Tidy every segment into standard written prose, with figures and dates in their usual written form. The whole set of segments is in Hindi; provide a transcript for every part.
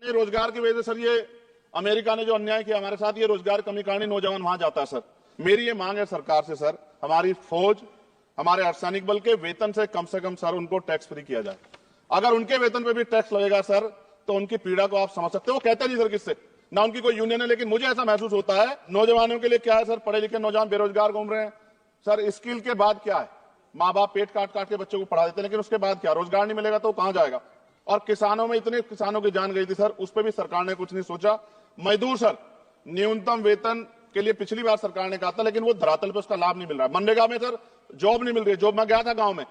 रोजगार की वजह से सर ये अमेरिका ने जो अन्याय किया हमारे साथ, ये रोजगार कमी कारण नौजवान वहां जाता है सर। मेरी ये मांग है सरकार से सर, हमारी फौज, हमारे अर्धसैनिक बल के वेतन से कम सर उनको टैक्स फ्री किया जाए। अगर उनके वेतन पे भी टैक्स लगेगा सर तो उनकी पीड़ा को आप समझ सकते हो। वो कहते नहीं सर किससे, ना उनकी कोई यूनियन है, लेकिन मुझे ऐसा महसूस होता है नौजवानों के लिए क्या है सर, पढ़े लिखे नौजवान बेरोजगार घूम रहे हैं सर। स्किल के बाद क्या है, माँ बाप पेट काट काट के बच्चों को पढ़ा देते हैं, लेकिन उसके बाद क्या, रोजगार नहीं मिलेगा तो कहां जाएगा। और किसानों में इतने किसानों की जान गई थी सर, उस पर भी सरकार ने कुछ नहीं सोचा। मजदूर सर, न्यूनतम वेतन के लिए पिछली बार सरकार ने कहा था, लेकिन वो धरातल पे उसका लाभ नहीं मिल रहा। मनरेगा में सर जॉब नहीं मिल रही। जॉब में गया था गांव में,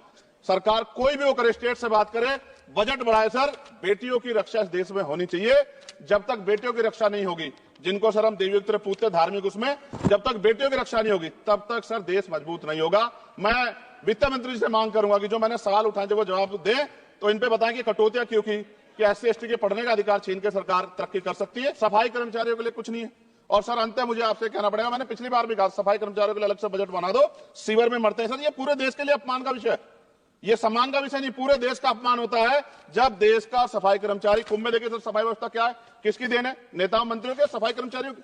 सरकार कोई भी होकर स्टेट से बात करे, बजट बढ़ाए सर। बेटियों की रक्षा इस देश में होनी चाहिए। जब तक बेटियों की रक्षा नहीं होगी, जिनको सर हम देवी की तरह पूछते धार्मिक, उसमें जब तक बेटियों की रक्षा नहीं होगी तब तक सर देश मजबूत नहीं होगा। मैं वित्त मंत्री से मांग करूंगा कि जो मैंने सवाल उठाए जब वो जवाब दें तो इन पे बताएं कि कटौतियां क्यों की, कि SC ST के पढ़ने का अधिकार छीन के सरकार तरक्की कर सकती है। सफाई कर्मचारियों के लिए कुछ नहीं है। और सर अंत मुझे आपसे कहना पड़ेगा, मैंने पिछली बार भी कहा सफाई कर्मचारियों के लिए अलग से बजट बना दो, सीवर में मरते हैं सर। ये पूरे देश के लिए अपमान का विषय है, ये सम्मान का विषय नहीं, पूरे देश का अपमान होता है जब देश का सफाई कर्मचारी कुंभ में देखिए सर, सफाई व्यवस्था क्या है, किसकी देन है, नेताओं मंत्रियों के, सफाई कर्मचारियों की।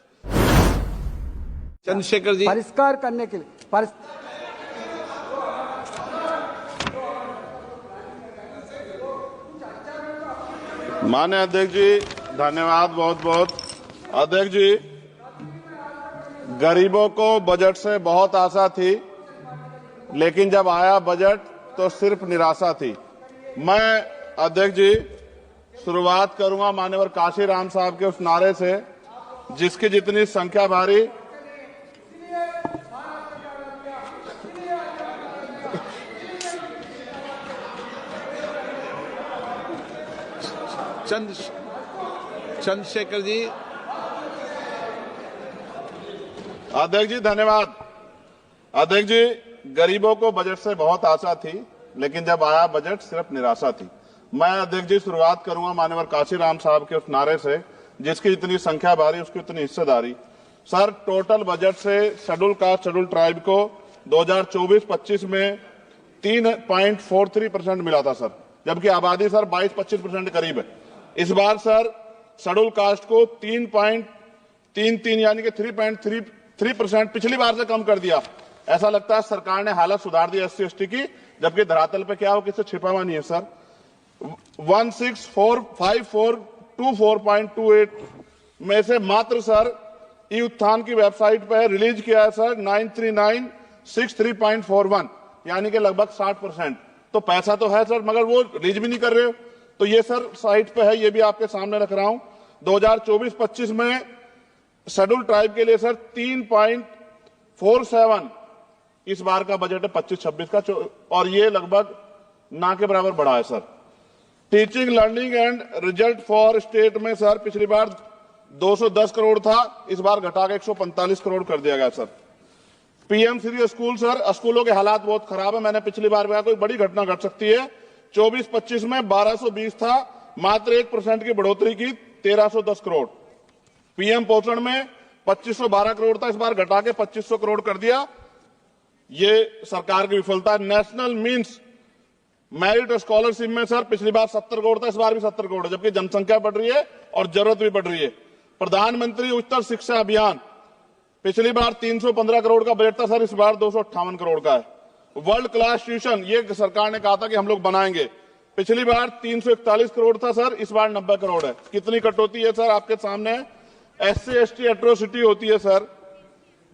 चंद्रशेखर जी, परिष्कार करने के लिए माननीय अध्यक्ष जी धन्यवाद बहुत बहुत। अध्यक्ष जी, गरीबों को बजट से बहुत आशा थी, लेकिन जब आया बजट तो सिर्फ निराशा थी। मैं अध्यक्ष जी शुरुआत करूंगा मान्यवर काशीराम साहब के उस नारे से, जिसकी जितनी संख्या भारी चंद्रशेखर जी। अध्यक्ष जी धन्यवाद। अध्यक्ष जी, गरीबों को बजट से बहुत आशा थी, लेकिन जब आया बजट सिर्फ निराशा थी। मैं अध्यक्ष जी शुरुआत करूंगा मान्यवर काशीराम साहब के उस नारे से, जिसकी जितनी संख्या भारी उसकी उतनी हिस्सेदारी। सर, टोटल बजट से शेड्यूल कास्ट शेड्यूल ट्राइब को 2024-25 में 3.43% मिला था सर, जबकि आबादी सर 22-25% करीब है। इस बार सर शेड्यूल कास्ट को 3.33 यानी कि 3.33% पिछली बार से कम कर दिया। ऐसा लगता है सरकार ने हालत सुधार दी SC ST की, जबकि धरातल पे क्या हो, किससे छिपा हुआ नहीं है सर। 1645424.28 में से मात्र सर ई उत्थान की वेबसाइट पर रिलीज किया है सर 93963.41, यानी कि लगभग 60%। तो पैसा तो है सर, मगर वो रिलीज भी नहीं कर रहे हो। तो ये सर साइट पे है, ये भी आपके सामने रख रहा हूं। 2024-25 में शेड्यूल ट्राइब के लिए सर 3.47 इस बार का बजट है 25-26 का, और ये लगभग ना के बराबर बढ़ा है sir. Teaching learning and result for state में सर पिछली बार 210 करोड़ था, इस बार घटा के 145 करोड़ कर दिया गया sir. PM Shri school sir, स्कूलों के हालात बहुत खराब है। मैंने पिछली बार कहा कोई बड़ी घटना घट सकती है। 24-25 में 1220 था, मात्र 1% की बढ़ोतरी की, 1310 करोड़। PM पोषण में 2512 करोड़ था, इस बार घटा के 2500 करोड़ कर दिया। ये सरकार की विफलता। नेशनल मीन्स मेरिट स्कॉलरशिप में सर पिछली बार 70 करोड़ था, इस बार भी 70 करोड़ है, जबकि जनसंख्या बढ़ रही है और जरूरत भी बढ़ रही है। प्रधानमंत्री उच्चतर शिक्षा अभियान, पिछली बार 315 करोड़ का बजट था सर, इस बार 258 करोड़ का है। वर्ल्ड क्लास ट्यूशन, ये सरकार ने कहा था कि हम लोग बनाएंगे, पिछली बार 341 करोड़ था सर, इस बार 90 करोड़ है। कितनी कटौती है सर, आपके सामने। SC ST एट्रोसिटी होती है सर,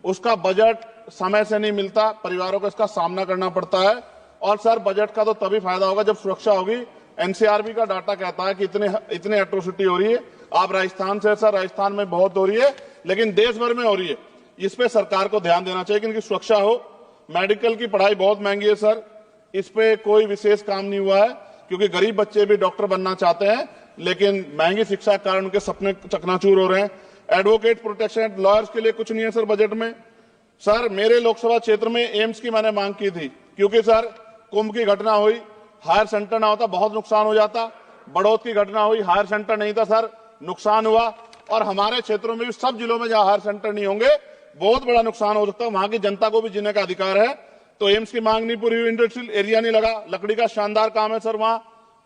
उसका बजट समय से नहीं मिलता, परिवारों को इसका सामना करना पड़ता है। और सर बजट का तो तभी फायदा होगा जब सुरक्षा होगी। NCRB का डाटा कहता है कि इतने एट्रोसिटी हो रही है। आप राजस्थान से सर, राजस्थान में बहुत हो रही है, लेकिन देश भर में हो रही है। इस पे सरकार को ध्यान देना चाहिए कि इनकी सुरक्षा हो। मेडिकल की पढ़ाई बहुत महंगी है सर, इस पे कोई विशेष काम नहीं हुआ है, क्योंकि गरीब बच्चे भी डॉक्टर बनना चाहते हैं, लेकिन महंगी शिक्षा के कारण उनके सपने चकनाचूर हो रहे हैं। एडवोकेट प्रोटेक्शन लॉयर्स के लिए कुछ नहीं है सर बजट में। सर, मेरे लोकसभा क्षेत्र में एम्स की मैंने मांग की थी, क्योंकि सर कुंभ की घटना हुई, हायर सेंटर ना होता बहुत नुकसान हो जाता। बड़ौद की घटना हुई, हायर सेंटर नहीं था सर, नुकसान हुआ। और हमारे क्षेत्रों में भी, सब जिलों में जहां हायर सेंटर नहीं होंगे, बहुत बड़ा नुकसान हो सकता है। वहां की जनता को भी जीने का अधिकार है। तो एम्स की मांग नहीं पूरी हुई, इंडस्ट्रियल एरिया नहीं लगा, लकड़ी का शानदार काम है सर वहां,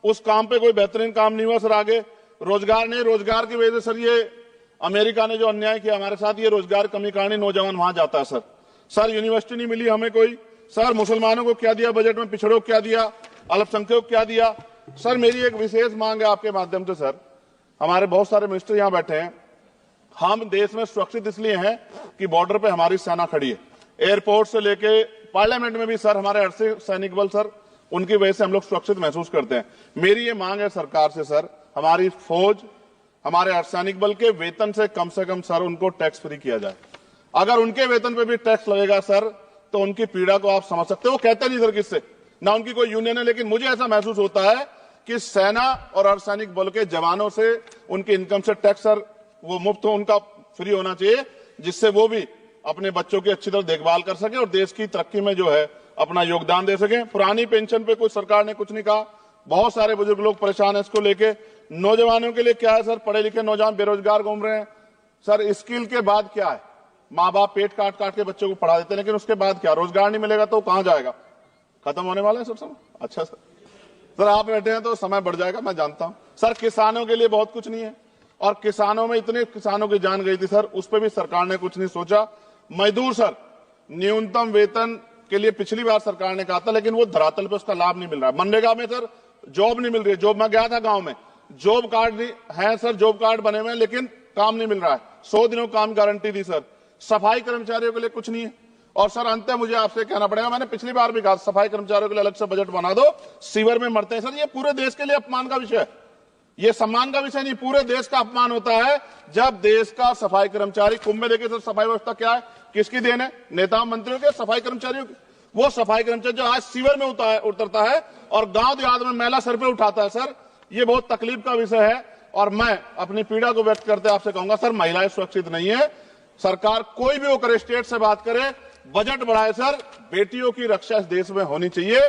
उस काम पे कोई बेहतरीन काम नहीं हुआ सर। आगे रोजगार नहीं, रोजगार की वजह से सर ये अमेरिका ने जो अन्याय किया हमारे साथ, ये रोजगार कमी कारण नौजवान वहां जाता है सर यूनिवर्सिटी नहीं मिली हमें कोई, सर मुसलमानों को क्या दिया बजट में, पिछड़ों को क्या दिया, अल्पसंख्यकों को क्या दिया। सर मेरी एक विशेष मांग है आपके माध्यम से सर, हमारे बहुत सारे मिनिस्टर यहां बैठे हैं, हम देश में सुरक्षित इसलिए हैं कि बॉर्डर पे हमारी सेना खड़ी है, एयरपोर्ट से लेके पार्लियामेंट में भी सर हमारे अर्धसैनिक सैनिक बल सर, उनकी वजह से हम लोग सुरक्षित महसूस करते हैं। मेरी ये मांग है सरकार से सर, हमारी फौज, हमारे अर्धसैनिक बल के वेतन से कम सर उनको टैक्स फ्री किया जाए। अगर उनके वेतन पे भी टैक्स लगेगा सर तो उनकी पीड़ा को आप समझ सकते हो। वो कहते नहीं सर किससे, ना उनकी कोई यूनियन है, लेकिन मुझे ऐसा महसूस होता है कि सेना और अर्धसैनिक बल के जवानों से उनके इनकम से टैक्स सर वो मुफ्त हो, उनका फ्री होना चाहिए, जिससे वो भी अपने बच्चों की अच्छी तरह देखभाल कर सके और देश की तरक्की में जो है अपना योगदान दे सके। पुरानी पेंशन पे कुछ सरकार ने कुछ नहीं कहा, बहुत सारे बुजुर्ग लोग परेशान है इसको लेके। नौजवानों के लिए क्या है सर, पढ़े लिखे नौजवान बेरोजगार घूम रहे हैं सर, स्किल के बाद क्या है, माँ बाप पेट काट काट के बच्चों को पढ़ा देते हैं, लेकिन उसके बाद क्या, रोजगार नहीं मिलेगा तो कहां जाएगा, खत्म होने वाला है सब समय। अच्छा सर आप बैठे हैं तो समय बढ़ जाएगा, मैं जानता हूं सर। किसानों के लिए बहुत कुछ नहीं है, और किसानों में इतने किसानों की जान गई थी सर, उस पर भी सरकार ने कुछ नहीं सोचा। मजदूर सर, न्यूनतम वेतन के लिए पिछली बार सरकार ने कहा था, लेकिन वो धरातल पे उसका लाभ नहीं मिल रहा है। मनरेगा में सर जॉब नहीं मिल रही है, जॉब में गया था गांव में, जॉब कार्ड है सर, जॉब कार्ड बने हुए हैं, लेकिन काम नहीं मिल रहा है। 100 दिनों काम गारंटी दी सर। सफाई कर्मचारियों के लिए कुछ नहीं है। और सर अंत में मुझे आपसे कहना पड़ेगा, मैंने पिछली बार भी कहा सफाई कर्मचारियों के लिए अलग से बजट बना दो, सीवर में मरते हैं सर, ये पूरे देश के लिए अपमान का विषय है, ये सम्मान का विषय नहीं, पूरे देश का अपमान होता है जब देश का सफाई कर्मचारी, कुंभ में देखिए सर सफाई व्यवस्था क्या है, किसकी देन है, नेताओं मंत्रियों के, सफाई कर्मचारियों की। वो सफाई कर्मचारी जो आज सीवर में उतरता है और गांव देहात में मैला सर पे उठाता है सर, ये बहुत तकलीफ का विषय है। और मैं अपनी पीड़ा को व्यक्त करते आपसे कहूंगा सर, महिलाएं सुरक्षित नहीं है, सरकार कोई भी वो करे, स्टेट से बात करे, बजट बढ़ाए सर, बेटियों की रक्षा इस देश में होनी चाहिए।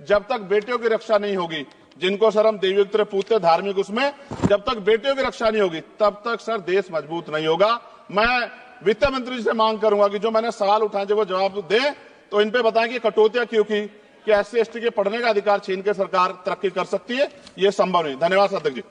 जब तक बेटियों की रक्षा नहीं होगी, जिनको सर हम देवी उत्तर पूछते धार्मिक, उसमें जब तक बेटियों की रक्षा नहीं होगी तब तक सर देश मजबूत नहीं होगा। मैं वित्त मंत्री जी से मांग करूंगा कि जो मैंने सवाल उठाए जब वो जवाब दे तो इन पे बताएं कि कटौतियां क्यों की, कि SC ST के पढ़ने का अधिकार छीन के सरकार तरक्की कर सकती है, ये संभव नहीं। धन्यवाद अध्यक्ष जी।